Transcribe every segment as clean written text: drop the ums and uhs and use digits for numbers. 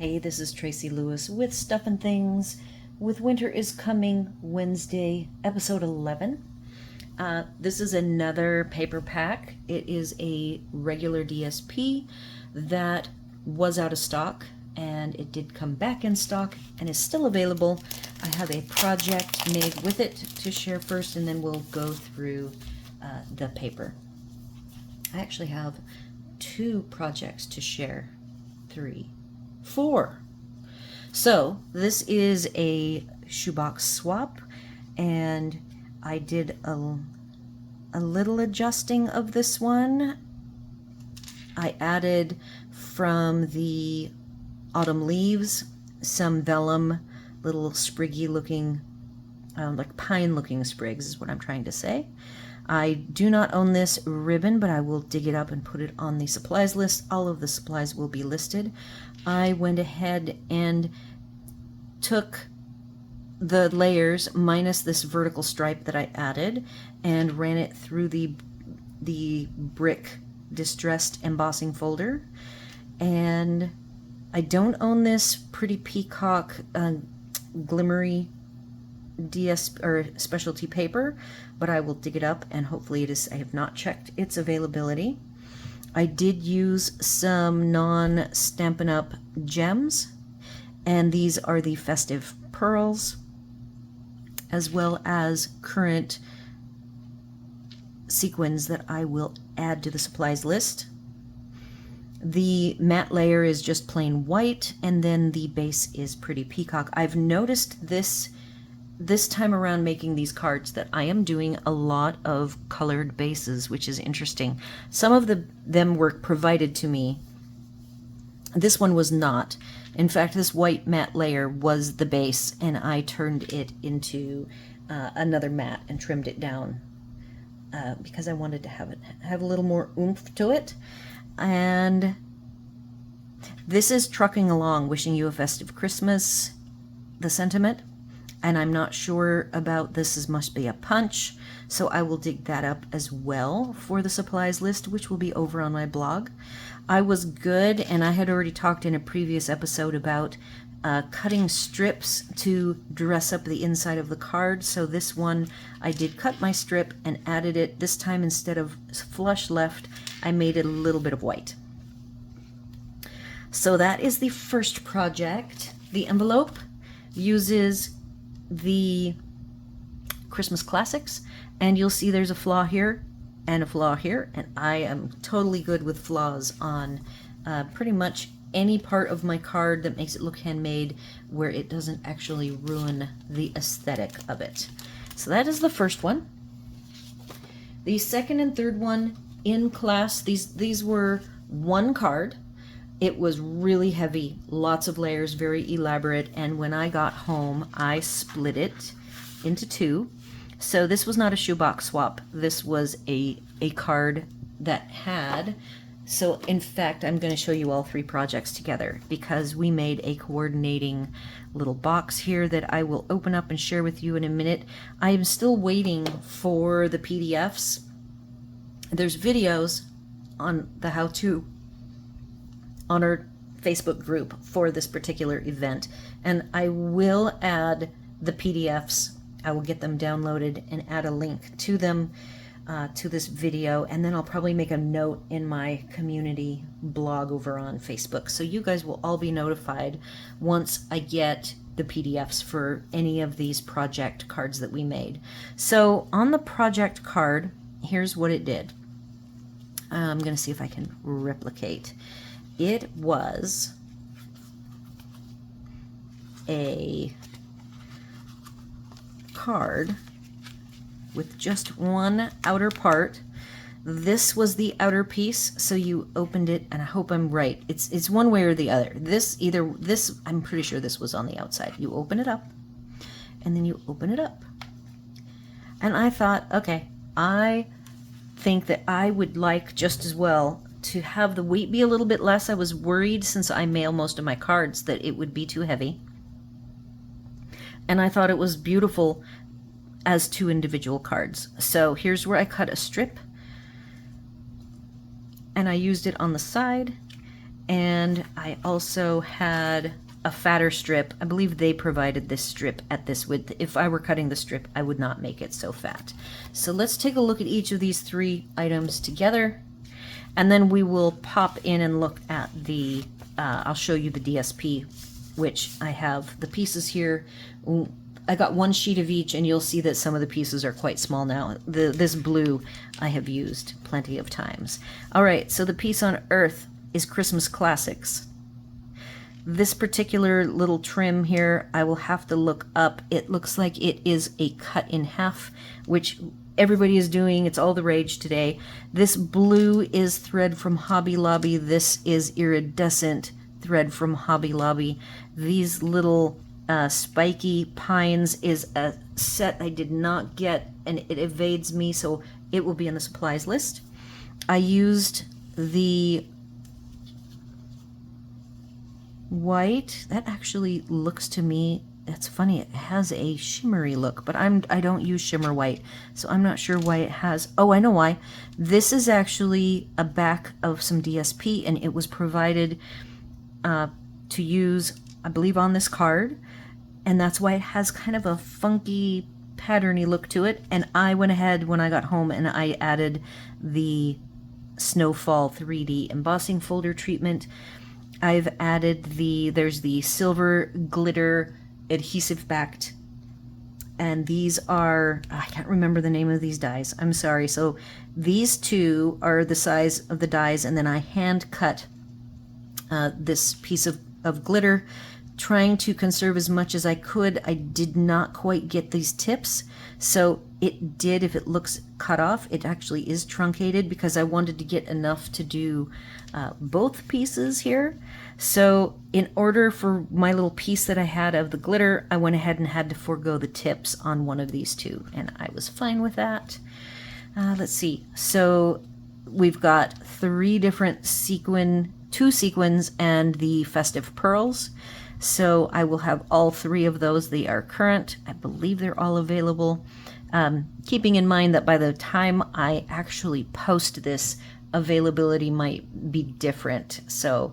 Hey, this is Tracy Lewis with Stuff and Things with Winter is Coming Wednesday, episode 11. This is another paper pack. It is a regular DSP that was out of stock, and it did come back in stock and is still available. I have a project made with it to share first, and then we'll go through the paper. I actually have 2 projects to share. 3, 4. So this is a shoebox swap, and I did a little adjusting of this one. I added from the autumn leaves some vellum, little spriggy looking, like pine looking sprigs is what I'm trying to say. I do not own this ribbon, but I will dig it up and put it on the supplies list. All of the supplies will be listed. I went ahead and took the layers minus this vertical stripe that I added and ran it through the brick distressed embossing folder. And I don't own this Pretty Peacock glimmery DSP or specialty paper, but I will dig it up, and hopefully it is. I have not checked its availability. I did use some non-Stampin' Up gems, and these are the festive pearls, as well as current sequins that I will add to the supplies list. The matte layer is just plain white, and then the base is Pretty Peacock. I've noticed this time around making these cards that I am doing a lot of colored bases, which is interesting. Some of them were provided to me. This one was not. In fact, this white matte layer was the base, and I turned it into another matte and trimmed it down because I wanted to have a little more oomph to it. And this is Trucking Along, Wishing You a Festive Christmas, the sentiment. And I'm not sure about this must be a punch, so I will dig that up as well for the supplies list, which will be over on my blog. I was good, and I had already talked in a previous episode about cutting strips to dress up the inside of the card. So this one, I did cut my strip and added it. This time, instead of flush left, I made it a little bit of white. So that is the first project. The envelope uses the Christmas classics, and you'll see there's a flaw here and a flaw here, and I am totally good with flaws on pretty much any part of my card that makes it look handmade, where it doesn't actually ruin the aesthetic of it. So that is the first one. The second and third one in class, these were one card. It was really heavy, lots of layers, very elaborate, and when I got home, I split it into 2. So this was not a shoebox swap. This was a card that had, so in fact, I'm going to show you all 3 projects together because we made a coordinating little box here that I will open up and share with you in a minute. I am still waiting for the PDFs. There's videos on the how-to on our Facebook group for this particular event, and I will add the PDFs. I will get them downloaded and add a link to them to this video, and then I'll probably make a note in my community blog over on Facebook, so you guys will all be notified once I get the PDFs for any of these project cards that we made. So on the project card, here's what it did. I'm going to see if I can replicate. It was a card with just one outer part. This was the outer piece, so you opened it, and I hope I'm right. It's one way or the other. I'm pretty sure this was on the outside. You open it up, and then you open it up. And I thought, okay, I think that I would like just as well to have the weight be a little bit less. I was worried, since I mail most of my cards, that it would be too heavy. And I thought it was beautiful as 2 individual cards. So here's where I cut a strip, and I used it on the side, And I also had a fatter strip. I believe they provided this strip at this width. If I were cutting the strip, I would not make it so fat. So let's take a look at each of these 3 items together, and then we will pop in and look at the, I'll show you the DSP, which I have the pieces here. I got 1 sheet of each, and you'll see that some of the pieces are quite small now. This blue I have used plenty of times. All right, so the piece on Earth is Christmas Classics. This particular little trim here, I will have to look up. It looks like it is a cut in half, which everybody is doing. It's all the rage today. This blue is thread from Hobby Lobby. This is iridescent thread from Hobby Lobby. These little spiky pines is a set I did not get, and it evades me, so it will be on the supplies list. I used the white. That actually looks to me, that's funny, it has a shimmery look, but I don't use shimmer white, so I'm not sure why it has, oh, I know why. This is actually a back of some DSP, and it was provided to use, I believe, on this card, and that's why it has kind of a funky patterny look to it. And I went ahead when I got home and I added the Snowfall 3D embossing folder treatment. I've added there's the silver glitter adhesive backed, and these are, I can't remember the name of these dies, I'm sorry. So these 2 are the size of the dies, and then I hand cut this piece of glitter, trying to conserve as much as I could. I did not quite get these tips, so it did, if it looks cut off, it actually is truncated because I wanted to get enough to do both pieces here. So in order for my little piece that I had of the glitter, I went ahead and had to forego the tips on one of these 2, and I was fine with that. Let's see, so we've got 3 different 2 sequins and the festive pearls. So I will have all 3 of those. They are current. I believe they're all available. Keeping in mind that by the time I actually post this, availability might be different. So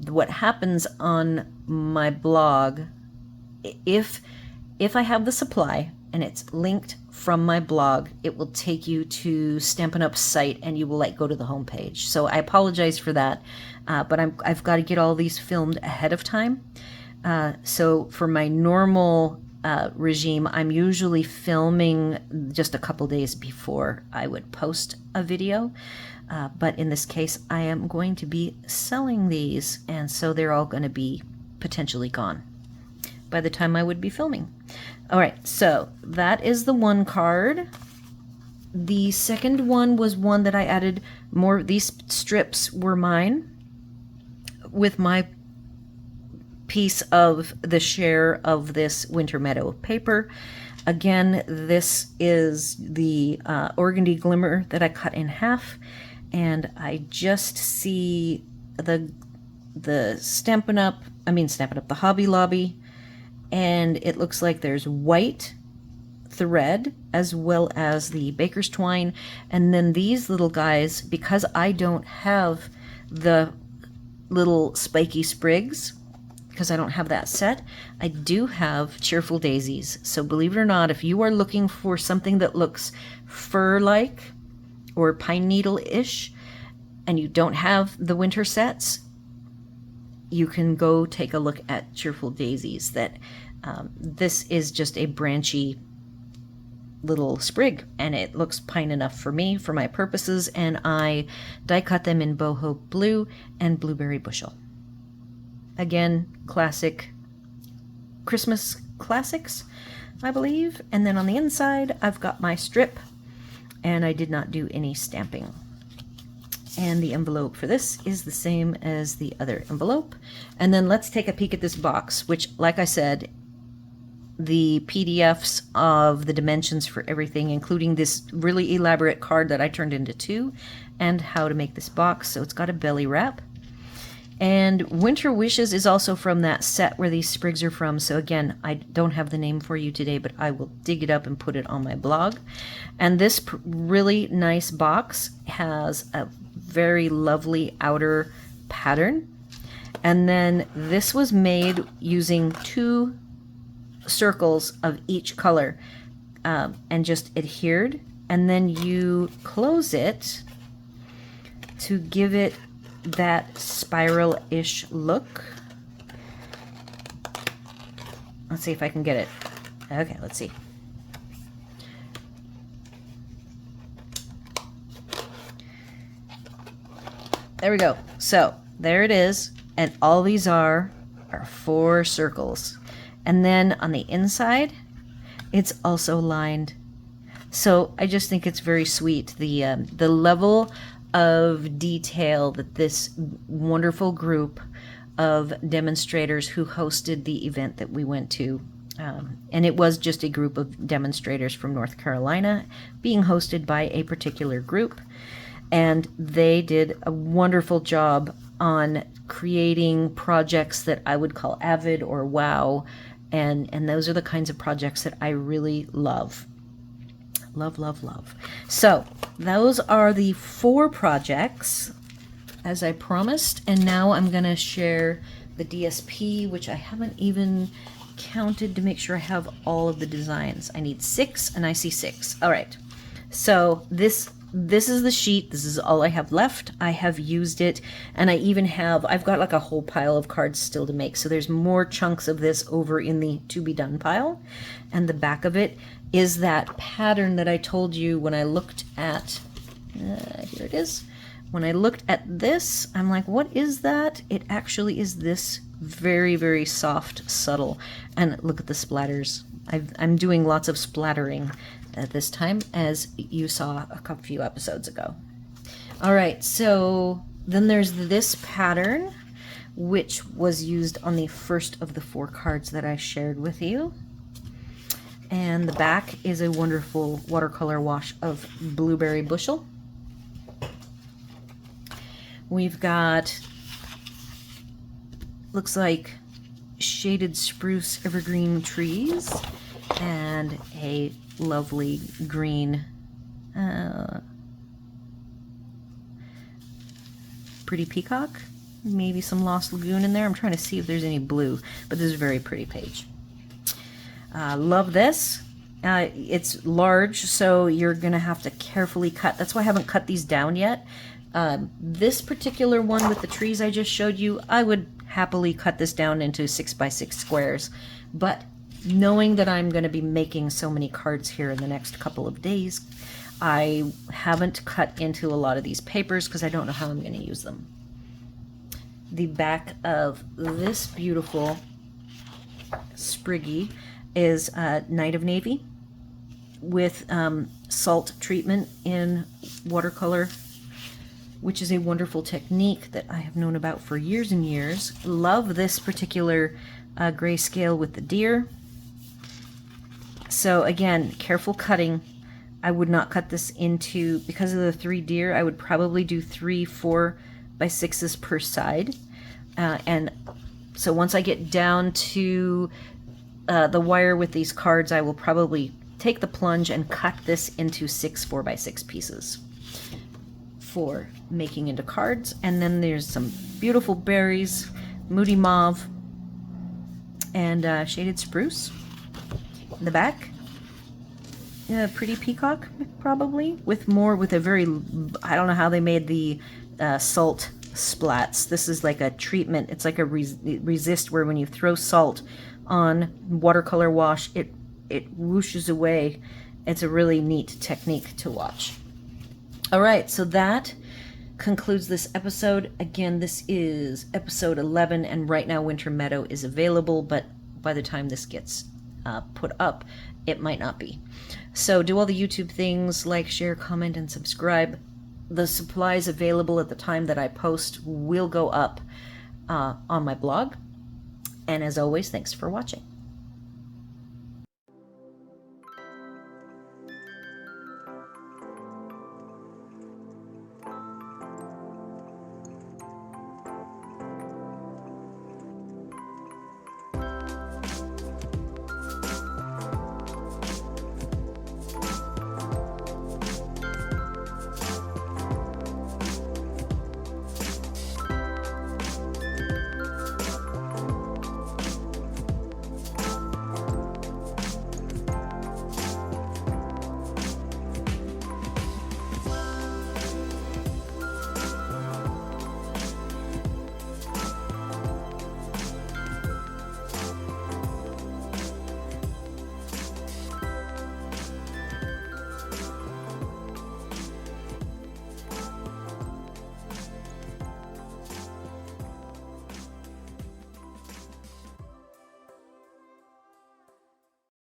what happens on my blog, if I have the supply and it's linked from my blog, it will take you to Stampin' Up's site, and you will go to the home page. So I apologize for that, but I've got to get all these filmed ahead of time. So for my normal regime, I'm usually filming just a couple days before I would post a video. But in this case, I am going to be selling these, and so they're all going to be potentially gone by the time I would be filming. All right, so that is the one card. The second one was one that I added more. These strips were mine with my piece of the share of this Winter Meadow paper. Again, this is the Organdy Glimmer that I cut in half, and I just see the Stampin' Up, the Hobby Lobby, and it looks like there's white thread as well as the baker's twine, and then these little guys, because I don't have the little spiky sprigs, because I don't have that set, I do have cheerful daisies. So believe it or not, if you are looking for something that looks fir-like or pine needle-ish and you don't have the winter sets, you can go take a look at cheerful daisies. That this is just a branchy little sprig, and it looks pine enough for me, for my purposes, and I die cut them in boho blue and blueberry bushel. Again, classic Christmas classics, I believe. And then on the inside, I've got my strip, and I did not do any stamping. And the envelope for this is the same as the other envelope. And then let's take a peek at this box, which, like I said, the PDFs of the dimensions for everything, including this really elaborate card that I turned into 2, and how to make this box. So it's got a belly wrap. And Winter Wishes is also from that set where these sprigs are from. So again, I don't have the name for you today, but I will dig it up and put it on my blog. And this really nice box has a very lovely outer pattern. And then this was made using 2 circles of each color and just adhered. And then you close it to give it that spiral-ish look. Let's see if I can get it. Okay, let's see. There we go. So there it is. And all these are 4 circles. And then on the inside, it's also lined. So I just think it's very sweet. The level of detail that this wonderful group of demonstrators who hosted the event that we went to, and it was just a group of demonstrators from North Carolina being hosted by a particular group. And they did a wonderful job on creating projects that I would call avid or wow. And those are the kinds of projects that I really love. Love, love, love. So those are the 4 projects, as I promised. And now I'm going to share the DSP, which I haven't even counted to make sure I have all of the designs. I need 6, and I see 6. All right. So this is the sheet. This is all I have left. I have used it, and I've got like a whole pile of cards still to make. So there's more chunks of this over in the to be done pile. And the back of it is that pattern that I told you when I looked at, here it is. When I looked at this, I'm like, what is that? It actually is this very, very soft, subtle. And look at the splatters. I'm doing lots of splattering at this time, as you saw a few episodes ago. All right, so then there's this pattern, which was used on the first of the 4 cards that I shared with you. And the back is a wonderful watercolor wash of Blueberry Bushel. We've got, looks like shaded spruce evergreen trees and a lovely green, pretty peacock, maybe some lost lagoon in there. I'm trying to see if there's any blue, but this is a very pretty page. Love this. It's large, so you're gonna have to carefully cut. That's why I haven't cut these down yet. This particular one with the trees I just showed you, I would happily cut this down into 6x6 squares, but knowing that I'm going to be making so many cards here in the next couple of days, I haven't cut into a lot of these papers because I don't know how I'm going to use them. The back of this beautiful Spriggy is Night of Navy with salt treatment in watercolor, which is a wonderful technique that I have known about for years and years. Love this particular grayscale with the deer. So again, careful cutting. I would not cut this into, because of the 3 deer, I would probably do 3 4x6s per side. And so once I get down to the wire with these cards, I will probably take the plunge and cut this into 6 4x6 pieces for making into cards. And then there's some beautiful berries, moody mauve, and shaded spruce in the back. Pretty peacock, probably, with a very, I don't know how they made the salt splats. This is like a treatment. It's like a resist, where when you throw salt on watercolor wash, it whooshes away. It's a really neat technique to watch. All right, so that concludes this episode. Again, this is episode 11, and right now Winter Meadow is available, but by the time this gets put up, it might not be. So do all the YouTube things, like, share, comment, and subscribe. The supplies available at the time that I post will go up on my blog. And as always, thanks for watching.